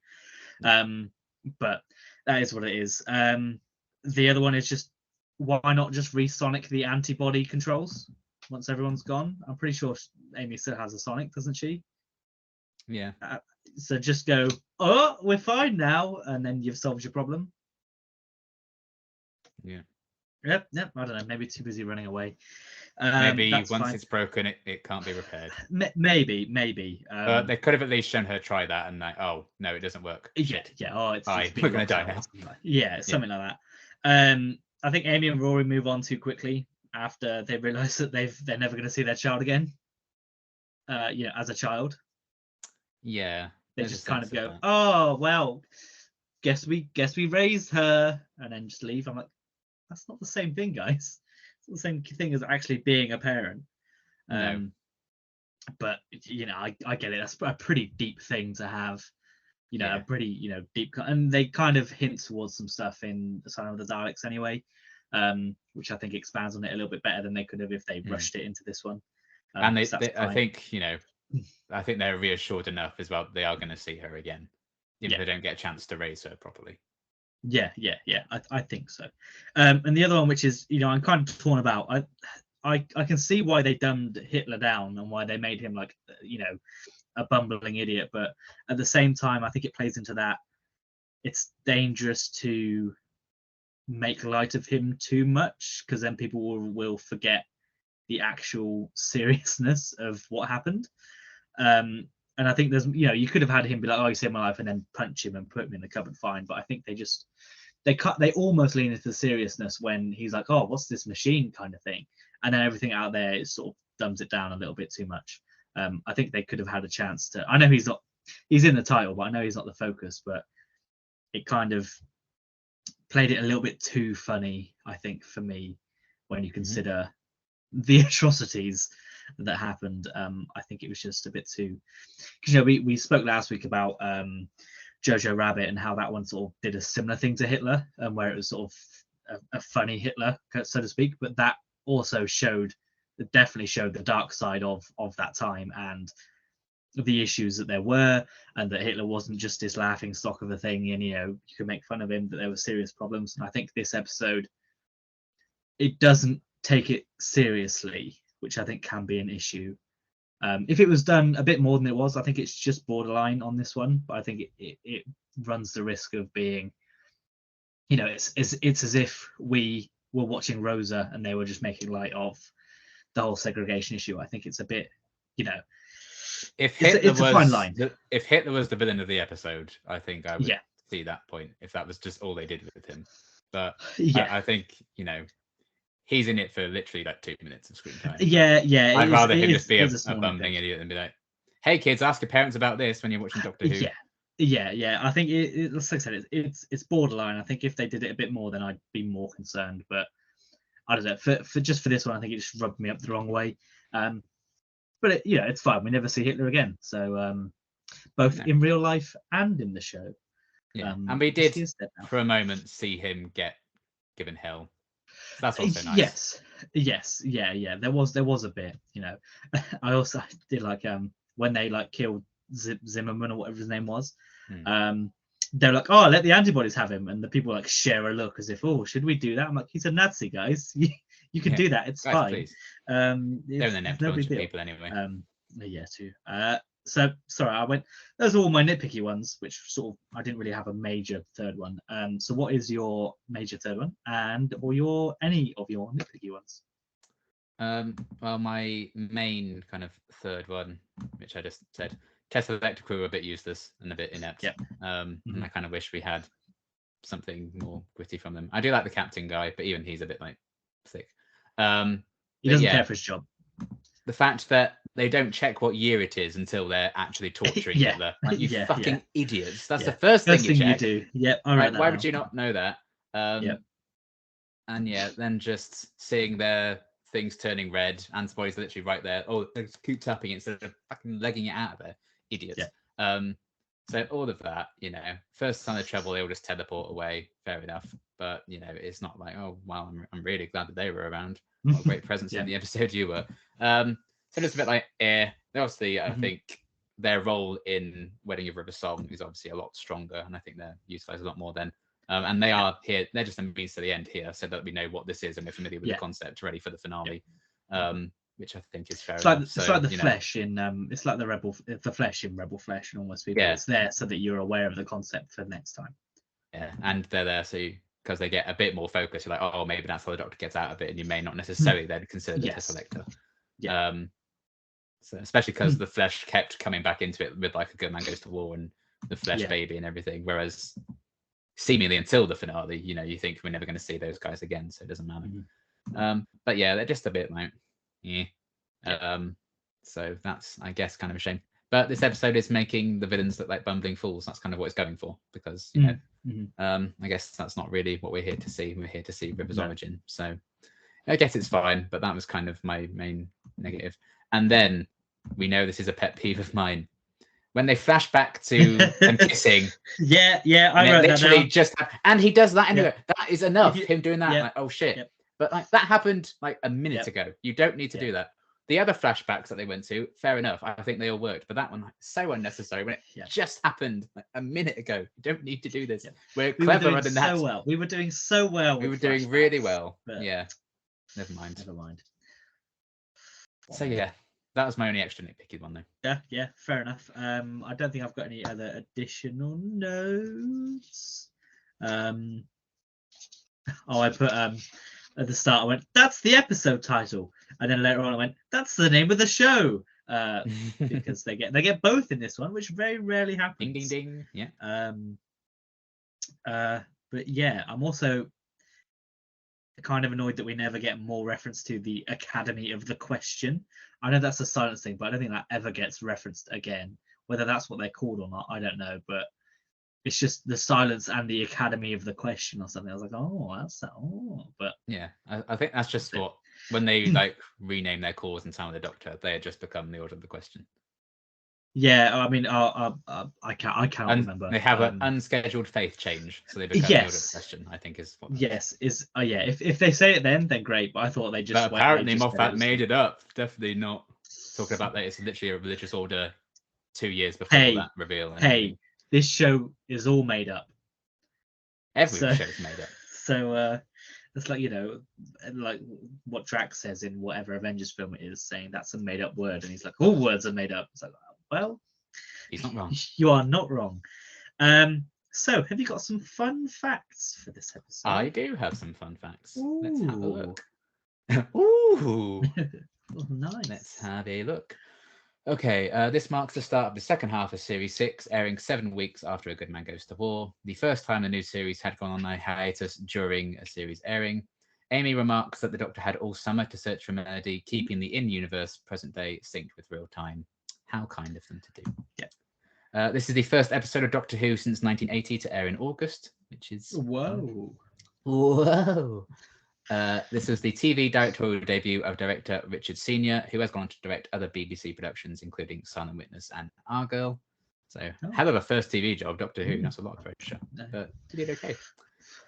But that is what it is. The other one is just why not just re-sonic the antibody controls once everyone's gone? I'm pretty sure Amy still has a sonic, doesn't she? Yeah. So just go, oh, we're fine now, and then you've solved your problem. Yeah. Yep. I don't know. Maybe too busy running away. Maybe once it's broken, it can't be repaired. Maybe. They could have at least shown her try that, and like, oh no, it doesn't work. Yeah. Oh, we're gonna die now. Something like that. I think Amy and Rory move on too quickly after they realise that they're never going to see their child again. As a child. Yeah. They just kind of go, oh well, guess we raised her, and then just leave. I'm like, that's not the same thing, guys. It's not the same thing as actually being a parent. No. But I get it. That's a pretty deep thing to have. A pretty deep, and they kind of hint towards some stuff in Asylum of the Daleks anyway, which I think expands on it a little bit better than they could have if they rushed it into this one. And I think they're reassured enough as well. They are going to see her again, if they don't get a chance to raise her properly. Yeah. I think so. And the other one, which is I'm kind of torn about. I can see why they dumbed Hitler down and why they made him like a bumbling idiot, but at the same time, I think it plays into that. It's dangerous to make light of him too much because then people will forget the actual seriousness of what happened. And I think there's you could have had him be like, oh, he saved my life, and then punch him and put him in the cupboard, fine. But I think they almost lean into the seriousness when he's like, oh, what's this machine kind of thing, and then everything out there is sort of dumbs it down a little bit too much. I think they could have had a chance to. I know he's in the title, but I know he's not the focus. But it kind of played it a little bit too funny, I think, for me, when you consider the atrocities that happened. I think it was just a bit too. Because we spoke last week about Jojo Rabbit and how that one sort of did a similar thing to Hitler, where it was sort of a funny Hitler, so to speak. But that also definitely showed the dark side of that time, and the issues that there were, and that Hitler wasn't just this laughing stock of a thing, and you could make fun of him, that there were serious problems. And I think this episode, it doesn't take it seriously, which I think can be an issue. If it was done a bit more than it was, I think it's just borderline on this one. But I think it runs the risk of being, it's as if we were watching Rosa and they were just making light of the whole segregation issue. I think it's a bit, if Hitler it's a fine line. If Hitler was the villain of the episode, I think I would Yeah. see that point. If that was just all they did with him, but Yeah, I think he's in it for literally like 2 minutes of screen time. yeah. I'd rather him just be a small bumbling idiot and be like, "Hey kids, ask your parents about this when you're watching Doctor Who." Yeah. I think like I said, it's borderline. I think if they did it a bit more, then I'd be more concerned. But I don't know. For this one, I think it just rubbed me up the wrong way. But it's fine. We never see Hitler again. So both in real life and in the show. Yeah, and we did for a moment see him get given hell. So that's also nice. Yes, yeah. There was a bit. I also did like when they like killed Zimmerman or whatever his name was. They're like, "Oh, let the antibodies have him," and the people like share a look as if, "Oh, should we do that?" I'm like, "He's a Nazi, guys. You can do that. It's guys, fine." Please. They're in the next bunch of people anyway. Yeah, too. So sorry, those are all my nitpicky ones, which sort of I didn't really have a major third one. So what is your major third one, or any of your nitpicky ones? Well, my main kind of third one, which I just said, Tesla Electric were a bit useless and a bit inept. Yep. And I kind of wish we had something more gritty from them. I do like the captain guy, but even he's a bit like thick. He doesn't care for his job. The fact that they don't check what year it is until they're actually torturing Hitler. Like, you fucking idiots. That's the first thing you check. You do. Yep. All right. Why would you not know that? And then just seeing their things turning red, antibodies are literally right there. Oh, they just keep tapping it instead of fucking legging it out of there. Idiots. Yeah. So all of that, first sign of trouble, they will just teleport away. Fair enough. But, it's not like, oh, wow, I'm really glad that they were around. What a great presence in the episode you were. So just a bit like, obviously, I think their role in Wedding of River Song is obviously a lot stronger, and I think they're utilised a lot more then. And they are here, they're just a means to the end here, so that we know what this is and we're familiar with the concept, ready for the finale, which I think is fair enough. It's like the flesh in it's like the flesh in Rebel Flesh, and almost people. It's there so that you're aware of the concept for next time. Yeah, and they're there so because they get a bit more focus. You're like, oh, maybe that's how the Doctor gets out of it, and you may not necessarily then consider the Selector. Yeah. So especially because the flesh kept coming back into it with like A Good Man Goes to War and the flesh baby and everything, whereas seemingly until the finale, you think we're never going to see those guys again, so it doesn't matter. But yeah, they're just a bit like, so that's, I guess, kind of a shame. But this episode is making the villains look like bumbling fools. That's kind of what it's going for, because I guess that's not really what we're here to see. We're here to see River's origin, so I guess it's fine. But that was kind of my main negative. And then we know this is a pet peeve of mine. When they flash back to them kissing, I wrote literally that just, and he does that anyway. That is enough. Him doing that, like, oh shit. But like that happened like a minute ago. You don't need to do that. The other flashbacks that they went to, fair enough. I think they all worked, but that one, like, so unnecessary when it just happened like a minute ago. You don't need to do this. We're cleverer than that. So well. We were doing so well. We were doing really well. Yeah. Never mind. So yeah, that was my only extra nitpicky one though. Yeah, fair enough. I don't think I've got any other additional notes. I put at the start I went, that's the episode title, and then later on I went, that's the name of the show, because they get both in this one, which very rarely happens. Ding ding ding. But yeah, I'm also kind of annoyed that we never get more reference to the Academy of the Question. I know that's a silence thing, but I don't think that ever gets referenced again. Whether that's what they're called or not, I don't know, but it's just the silence and the Academy of the Question or something. I was like, oh, that's that. Oh, but yeah, I think that's just what, when they like rename their cores in Time of the Doctor, they had just become the Order of the Question. Yeah, I mean, I can't remember. They have an unscheduled faith change, so they become the Order of the Question, I think is what. If they say it then great. But I thought they just. But apparently Moffat made it up. Definitely not talking about that. It's literally a religious order 2 years before Hey, that reveal. And Hey, everything. this show is all made up. Every So- show's made up. So it's like, like what Drax says in whatever Avengers film it is, saying that's a made up word, and he's like, all words are made up. It's like, well, He's not wrong. you are not wrong. So have you got some fun facts for this episode? I do have some fun facts. Let's have a Ooh. look. Ooh. Oh, nice. Let's have a look. Okay, this marks the start of the second half of Series 6, airing 7 weeks after A Good Man Goes to War, the first time the new series had gone on a hiatus during a series airing. Amy remarks that the Doctor had all summer to search for Melody, keeping the in-universe present day synced with real time. How kind of them to do. Yeah. This is the first episode of Doctor Who since 1980 to air in August, which is... Whoa. Whoa! This was the TV directorial debut of director Richard Senior, who has gone on to direct other BBC productions, including Silent Witness and Argylle. So, hell of a first TV job, Doctor Who. That's a lot of pressure, but he did okay.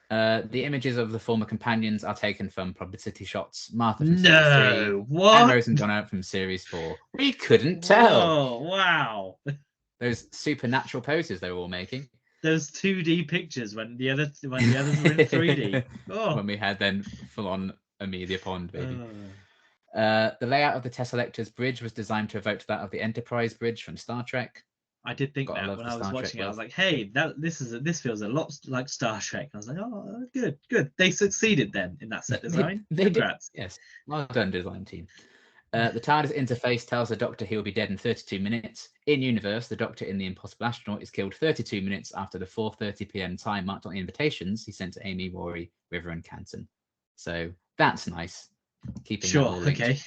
The images of the former companions are taken from publicity shots. Martha from Series 3 what? and Rose and Donna from Series 4. We couldn't tell. Oh, wow. Those supernatural poses they were all making. Those 2D pictures when the others were in 3D. Oh. When we had then full-on Amelia Pond, baby. Oh. The layout of the Tesselector's bridge was designed to evoke that of the Enterprise bridge from Star Trek. I did think Gotta that love when the I was Star watching Trek it. I was love. like, "Hey, this feels a lot like Star Trek." I was like, "Oh, good. They succeeded then in that set design." They did. Congrats. Yes, well done, design team. The TARDIS interface tells the Doctor he will be dead in 32 minutes. In universe, the Doctor in The Impossible Astronaut is killed 32 minutes after the 4:30 p.m. time marked on invitations he sent to Amy, Rory, River, and Canton. So that's nice. Keeping that all Sure. linked. Okay.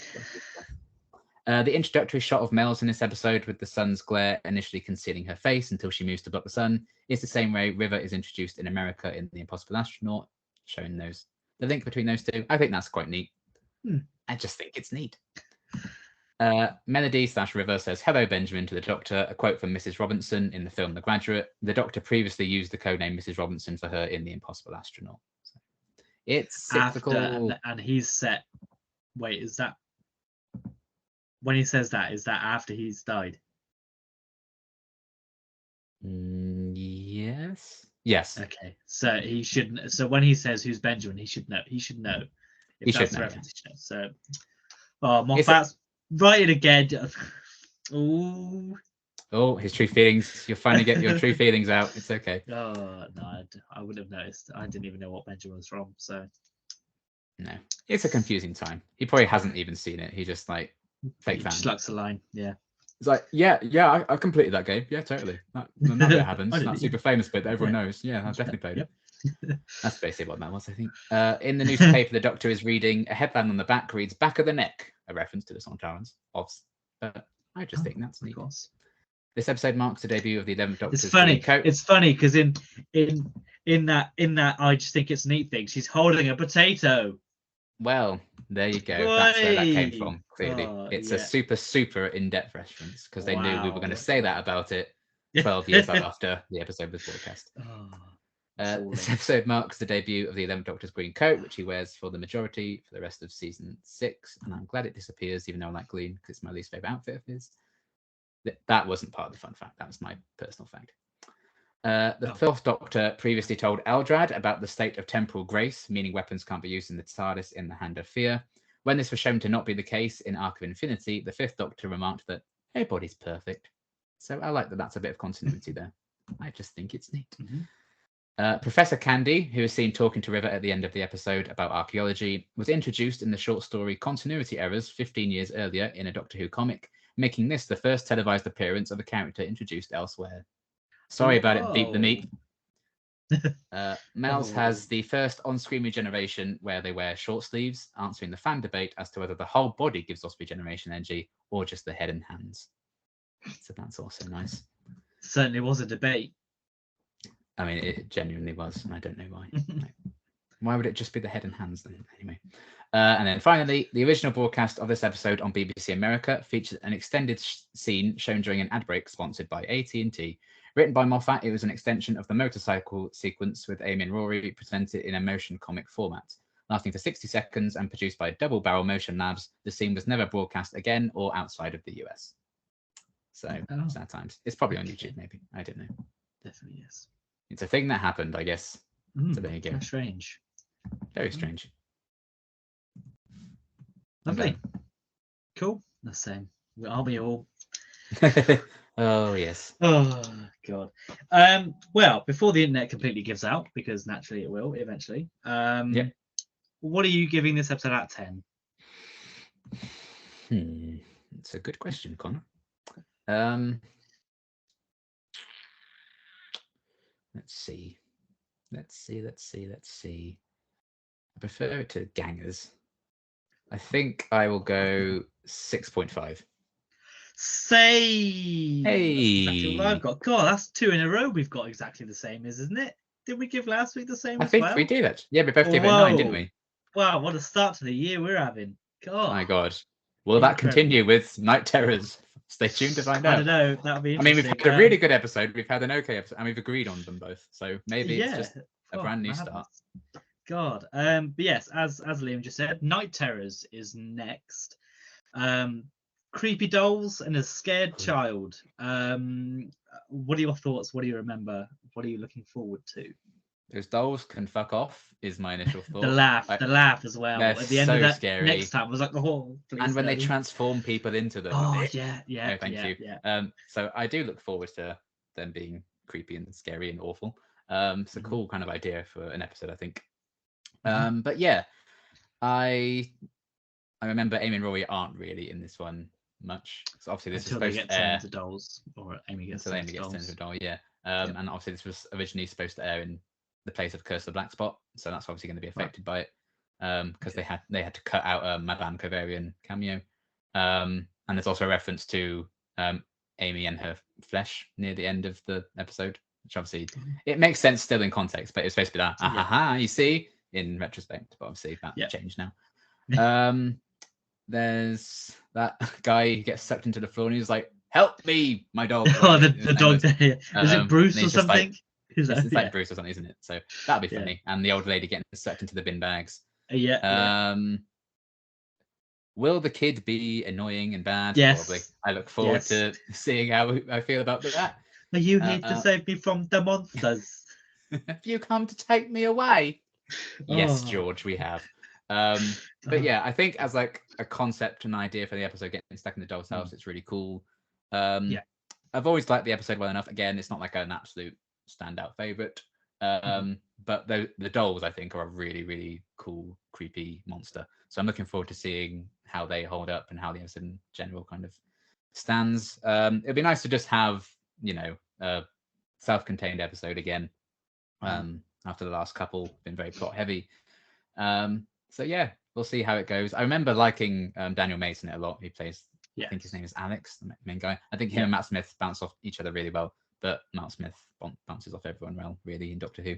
The introductory shot of Mel's in this episode with the sun's glare initially concealing her face until she moves to block the sun is the same way River is introduced in America in The Impossible Astronaut, showing the link between those two. I think that's quite neat. I just think it's neat. Melody/River says, "Hello, Benjamin," to the Doctor, a quote from Mrs. Robinson in the film The Graduate. The Doctor previously used the codename Mrs. Robinson for her in The Impossible Astronaut. So it's cyclical. And he's set. Wait, is that when he says that? Is that after he's died? Yes. Yes. Okay, so he shouldn't. So when he says who's Benjamin, he should know. He should know. If He that's should the know, reference, he should know. So, Moffat's write it again. Ooh. Oh, his true feelings. You'll finally get your true feelings out. It's okay. Oh no, I would have noticed. I didn't even know what Benjamin was from. So no, it's a confusing time. He probably hasn't even seen it. He just like fake fan. Just likes the line. Yeah. It's like, yeah, I completed that game. Yeah, totally. That bit happens. That super famous bit that everyone knows. Yeah, I've definitely played it. That's basically what that was, I think. In the newspaper, the Doctor is reading. A headline on the back reads "Back of the Neck," a reference to the Sontarans. But I just think that's neat. This episode marks the debut of the 11th Doctor's green coat. It's funny because in that I just think it's a neat thing. She's holding a potato. Well, there you go. That's where that came from. Clearly, it's a super in-depth reference because they knew we were going to say that about it 12 years after the episode was broadcast. This episode marks the debut of the 11th Doctor's green coat, which he wears for the majority for the rest of season 6. And I'm glad it disappears, even though I like green because it's my least favorite outfit of his. That wasn't part of the fun fact. That was my personal fact. The Fourth Doctor previously told Eldrad about the state of temporal grace, meaning weapons can't be used in the TARDIS in the Hand of Fear. When this was shown to not be the case in Arc of Infinity, the Fifth Doctor remarked that everybody's perfect. So I like that that's a bit of continuity there. I just think it's neat. Professor Candy, who is seen talking to River at the end of the episode about archaeology, was introduced in the short story Continuity Errors 15 years earlier in a Doctor Who comic, making this the first televised appearance of a character introduced elsewhere. Sorry about it, Beep the Meat. Mel's has the first on-screen regeneration where they wear short sleeves, answering the fan debate as to whether the whole body gives off regeneration energy or just the head and hands. So that's also nice. Certainly was a debate. I mean, it genuinely was, and I don't know why. Why would it just be the head and hands then? Anyway. And then finally, the original broadcast of this episode on BBC America featured an extended scene shown during an ad break sponsored by AT&T. Written by Moffat, it was an extension of the motorcycle sequence with Amy and Rory presented in a motion comic format. Lasting for 60 seconds and produced by Double Barrel Motion Labs, the scene was never broadcast again or outside of the US. So Oh. sad times. It's probably on Okay. YouTube, maybe. I don't know. Definitely is. It's a thing that happened, I guess. So there you go. How strange. Very strange. Lovely. Cool. The same. Are we all? Oh yes. Oh god. Well, before the internet completely gives out, because naturally it will eventually. Yep. What are you giving this episode out of 10? It's a good question, Connor. Let's see. I prefer it to Gangers. I think I will go 6.5. Same. That's exactly what I've Hey, got. God, that's 2 in a row. We've got exactly the same, isn't it? Did we give last week the same I as think well? we did actually. Yeah, we both gave it a 9, didn't Whoa. we? Wow, what a start to the year we're having. God. My God. Will that Incredible. continue with Night Terrors? Stay tuned to find out. I don't know. That'll be I mean, interesting. we've had a really good episode. We've had an okay episode, and we've agreed on them both. So maybe it's just a brand new start. God. But yes, as Liam just said, Night Terrors is next. Creepy dolls and a scared child. What are your thoughts? What do you remember? What are you looking forward to? Those dolls can fuck off is my initial thought. The laugh as well. They're At the end of so that scary. next time was like, oh, please And when no. they transform people into them. Oh yeah. No, thank you. Yeah. So I do look forward to them being creepy and scary and awful. It's a cool kind of idea for an episode, I think. But yeah, I remember Amy and Rory aren't really in this one much. So obviously this Until is supposed to air into dolls, or Amy gets until Amy gets turned into a doll. Yeah. And obviously this was originally supposed to air in the place of Curse of the Black Spot, so that's obviously going to be affected by it. Because they had to cut out a Madame Kovarian cameo. And there's also a reference to Amy and her flesh near the end of the episode, which obviously it makes sense still in context, but it's supposed to be that you see in retrospect, but obviously that's changed now. There's that guy who gets sucked into the floor and he's like, "Help me, my dog." Oh, the dog. Is it Bruce or something? Like, it's like Bruce or something, isn't it? So that'd be funny. And the old lady getting sucked into the bin bags. Will the kid be annoying and bad? Yes. Probably. I look forward to seeing how I feel about that. Are you here to save me from the monsters? Have you come to take me away? Yes, George, we have. But yeah, I think as like a concept and idea for the episode getting stuck in the doll's house, it's really cool. I've always liked the episode well enough. Again, it's not like an absolute standout favorite. But the dolls, I think, are a really, really cool, creepy monster. So I'm looking forward to seeing how they hold up and how the episode in general kind of stands. It'd be nice to just have, a self-contained episode again. After the last couple, been very plot heavy. So yeah, we'll see how it goes. I remember liking Daniel Mason a lot. He plays, I think his name is Alex, the main guy. I think him and Matt Smith bounce off each other really well, but Matt Smith bounces off everyone well, really, in Doctor Who.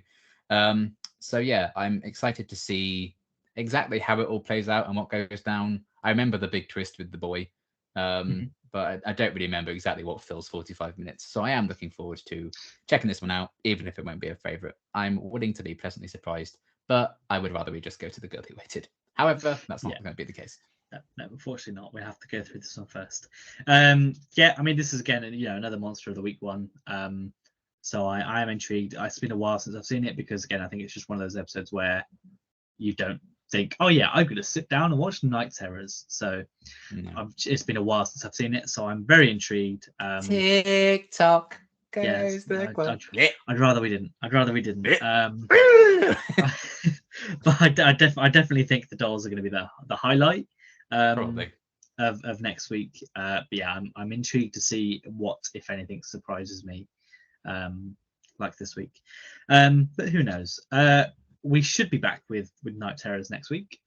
So yeah, I'm excited to see exactly how it all plays out and what goes down. I remember the big twist with the boy, but I don't really remember exactly what fills 45 minutes. So I am looking forward to checking this one out, even if it won't be a favourite. I'm willing to be pleasantly surprised, but I would rather we just go to the girl who waited. However, that's not going to be the case. No, unfortunately not. We have to go through this one first. I mean, this is again, another Monster of the Week one. So I am intrigued. It's been a while since I've seen it because, again, I think it's just one of those episodes where you don't think, oh yeah, I'm going to sit down and watch Night Terrors. So it's been a while since I've seen it, so I'm very intrigued. TikTok goes the clock. I'd rather we didn't. But I definitely think the dolls are going to be the highlight Probably of next week. But yeah, I'm intrigued to see what, if anything, surprises me like this week. But who knows? We should be back with Night Terrors next week,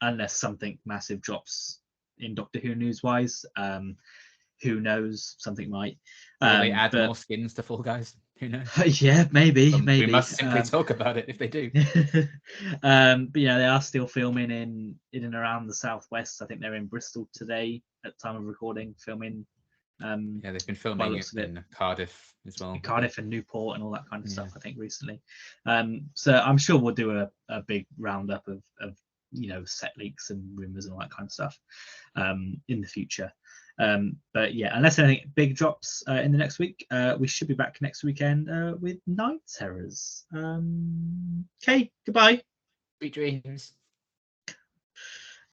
unless something massive drops in Doctor Who news wise. Who knows? Something might. Will they add more skins to Fall Guys? Who knows? Yeah, maybe. We must simply talk about it if they do. But they are still filming in and around the southwest. I think they're in Bristol today at time of recording, filming. They've been filming in Cardiff as well. Cardiff and Newport and all that kind of stuff, I think, recently. So I'm sure we'll do a big roundup of set leaks and rumors and all that kind of stuff in the future. But yeah, unless anything big drops in the next week, we should be back next weekend with Night Terrors. Okay, goodbye. Sweet dreams.